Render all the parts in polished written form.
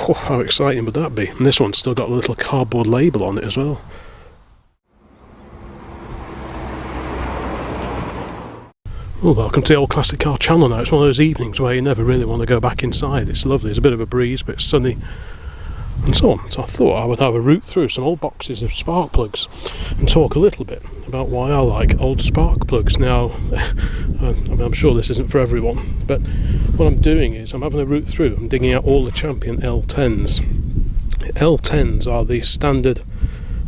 Oh, how exciting would that be? And this one's still got a little cardboard label on it as well. Oh, welcome to the Old Classic Car channel now. It's one of those evenings where you never really want to go back inside. It's lovely, there's a bit of a breeze, but it's sunny and so on. So I thought I would have a route through some old boxes of spark plugs and talk a little bit about why I like old spark plugs. Now, I'm sure this isn't for everyone, but what I'm doing is I'm having a route through. I'm digging out all the Champion L10s. L10s are the standard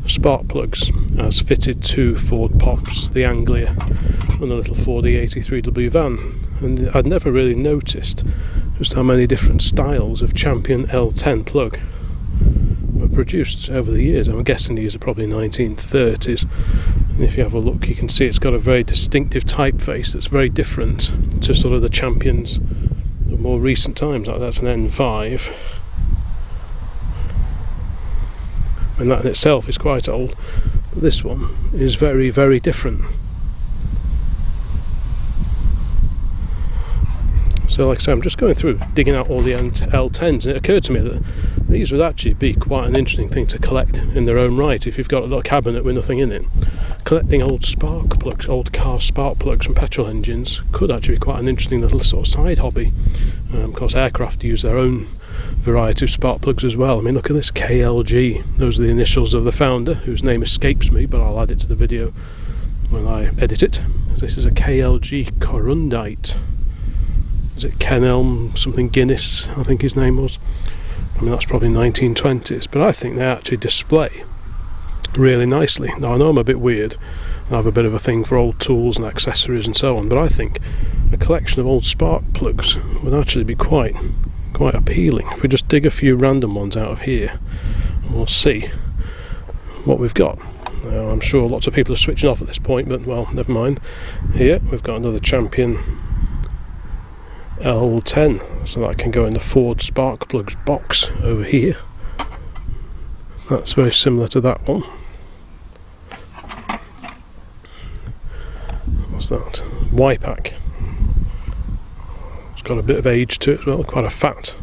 spark plugs as fitted to Ford Pops, the Anglia and the little Ford E83W van, and I'd never really noticed just how many different styles of Champion L10 plug were produced over the years. I'm guessing these are probably 1930s, and if you have a look you can see it's got a very distinctive typeface that's very different to sort of the Champions of more recent times. Like that's an N5, and that in itself is quite old. But this one is very, very different. So like I say, I'm just going through digging out all the L10s, and it occurred to me that these would actually be quite an interesting thing to collect in their own right if you've got a little cabinet with nothing in it. Collecting old spark plugs, old car spark plugs from petrol engines could actually be quite an interesting little sort of side hobby. Of course, aircraft use their own variety of spark plugs as well. I mean, look at this KLG. Those are the initials of the founder, whose name escapes me, but I'll add it to the video when I edit it. This is a KLG Corundite. Is it Ken Elm something Guinness, I think his name was. I mean, that's probably 1920s, but I think they actually display really nicely. Now, I know I'm a bit weird, I have a bit of a thing for old tools and accessories and so on, but I think a collection of old spark plugs would actually be quite appealing. If we just dig a few random ones out of here, we'll see what we've got. Now, I'm sure lots of people are switching off at this point, but well, never mind. Here we've got another Champion L10, so that can go in the Ford spark plugs box over here. That's very similar to that one. What's that? Y-Pack. It's got a bit of age to it as well, quite a fat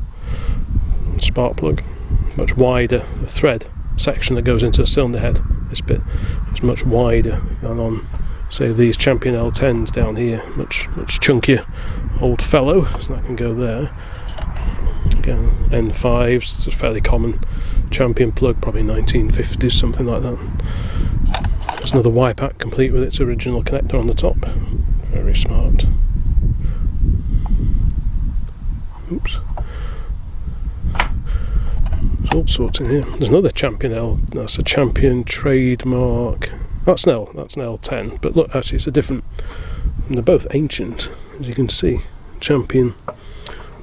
spark plug, much wider. The thread section that goes into the cylinder head, this bit is much wider than on, say, these Champion L10s down here. Much chunkier old fellow, so that can go there. Again, N5s, it's a fairly common Champion plug, probably 1950s, something like that. There's another Y-Pack complete with its original connector on the top. Very smart. Oops. There's all sorts in here. There's another Champion L, that's a Champion trademark. That's an L10, but look, actually it's a different, and they're both ancient, as you can see. Champion,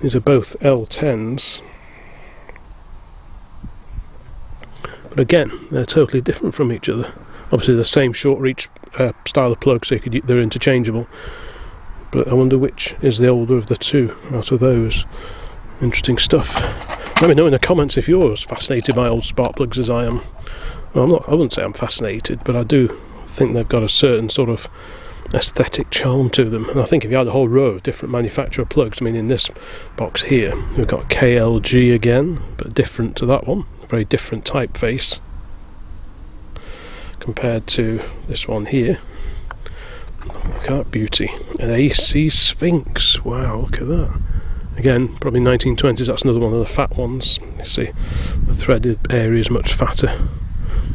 these are both L10s, but again, they're totally different from each other. Obviously the same short reach style of plug, so they're interchangeable, but I wonder which is the older of the two out of those. Interesting stuff. Let me know in the comments if you're as fascinated by old spark plugs as I am. Well, I wouldn't say I'm fascinated, but I do think they've got a certain sort of aesthetic charm to them. And I think if you had a whole row of different manufacturer plugs, I mean, in this box here we've got KLG again, but different to that one, very different typeface compared to this one here. Look at that beauty, an AC Sphinx. Wow, look at that. Again, probably 1920s. That's another one of the fat ones. You see the threaded area is much fatter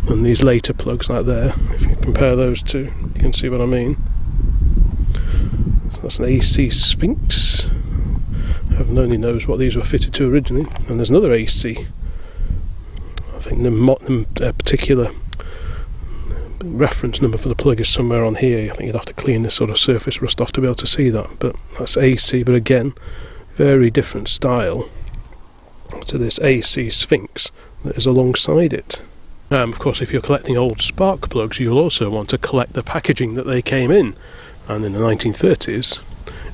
than these later plugs like there. If you compare those two, you can see what I mean. So that's an AC Sphinx. Heaven only knows what these were fitted to originally. And there's another AC. I think the particular reference number for the plug is somewhere on here. I think you'd have to clean this sort of surface rust off to be able to see that. But that's AC, but again, very different style to this AC Sphinx that is alongside it. Of course, if you're collecting old spark plugs, you'll also want to collect the packaging that they came in, and in the 1930s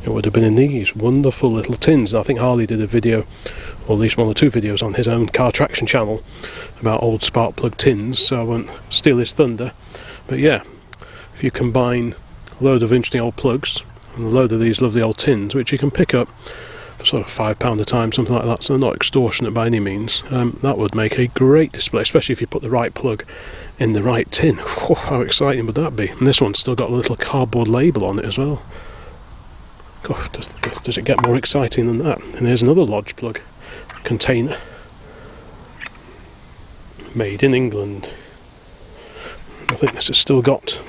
it would have been in these wonderful little tins. And I think Harley did a video, or at least one or two videos on his own Car Traction channel about old spark plug tins, so I won't steal his thunder. But yeah, if you combine a load of interesting old plugs and a load of these lovely old tins, which you can pick up sort of £5 a time, something like that, so not extortionate by any means. That would make a great display, especially if you put the right plug in the right tin. Whew, how exciting would that be? And this one's still got a little cardboard label on it as well. God, does it get more exciting than that? And here's another Lodge plug container, made in England. I think this has still got,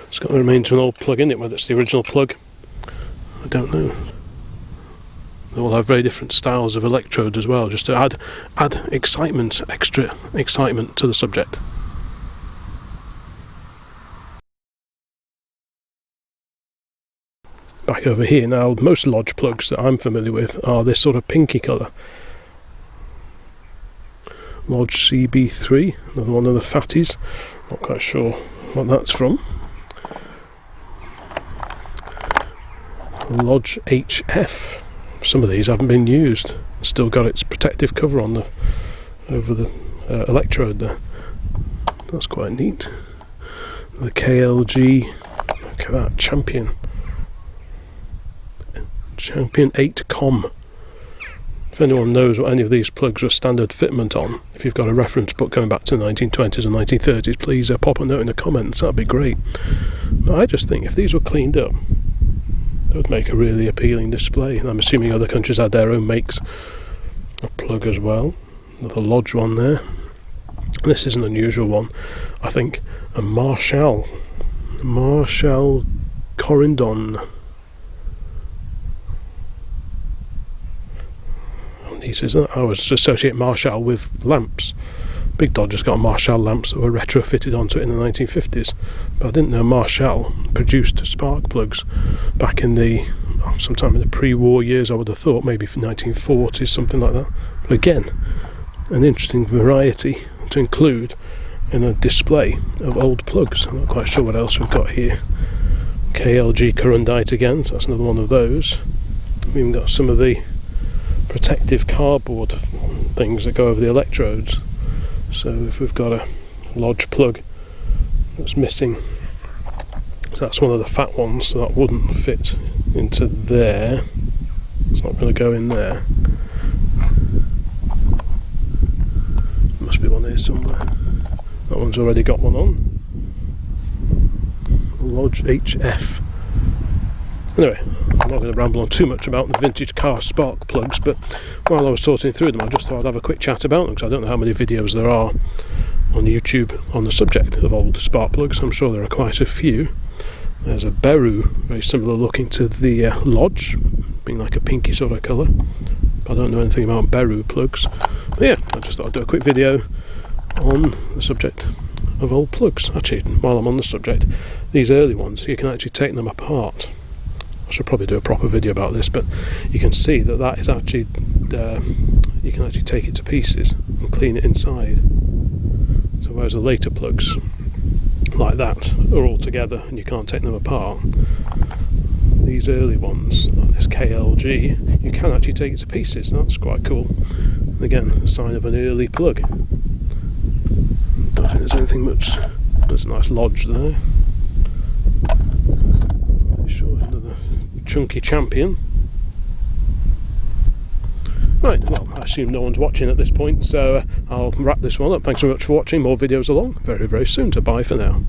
it's got the remains of an old plug in it. Whether it's the original plug, I don't know. They all have very different styles of electrode as well, just to add excitement, extra excitement to the subject. Back over here now, most Lodge plugs that I'm familiar with are this sort of pinky colour. Lodge CB3, another one of the fatties, not quite sure what that's from. Lodge HF, some of these haven't been used, still got its protective cover on over the electrode there. That's quite neat. The KLG, look at that, Champion 8com. If anyone knows what any of these plugs are standard fitment on, if you've got a reference book going back to the 1920s and 1930s, please pop a note in the comments, that'd be great. But I just think if these were cleaned up, that would make a really appealing display. And I'm assuming other countries had their own makes of plug as well. Another Lodge one there. This is an unusual one, I think. A Marshall Corindon. I always associate Marshall with lamps. Big Dodge has got Marshall lamps that were retrofitted onto it in the 1950s, but I didn't know Marshall produced spark plugs back in sometime in the pre-war years. I would have thought maybe for 1940s, something like that. But again, an interesting variety to include in a display of old plugs. I'm not quite sure what else we've got here. KLG Corundite again, so that's another one of those. We've even got some of the protective cardboard things that go over the electrodes. So if we've got a Lodge plug that's missing, so that's one of the fat ones, so that wouldn't fit into there. It's not going to go in there. Must be one here somewhere. That one's already got one on. Lodge HF. Anyway, I'm not going to ramble on too much about the vintage car spark plugs, but while I was sorting through them, I just thought I'd have a quick chat about them, because I don't know how many videos there are on YouTube on the subject of old spark plugs. I'm sure there are quite a few. There's a Beru, very similar looking to the Lodge, being like a pinky sort of colour. I don't know anything about Beru plugs. But yeah, I just thought I'd do a quick video on the subject of old plugs. Actually, while I'm on the subject, these early ones, you can actually take them apart. I should probably do a proper video about this, but you can see that is actually, you can actually take it to pieces and clean it inside. So whereas the later plugs, like that, are all together and you can't take them apart, these early ones, like this KLG, you can actually take it to pieces. That's quite cool. Again, a sign of an early plug. Don't think there's anything much. There's a nice Lodge there. Sure, another chunky Champion. Right, well, I assume no one's watching at this point, so I'll wrap this one up. Thanks very much for watching. More videos along very, very soon. So bye for now.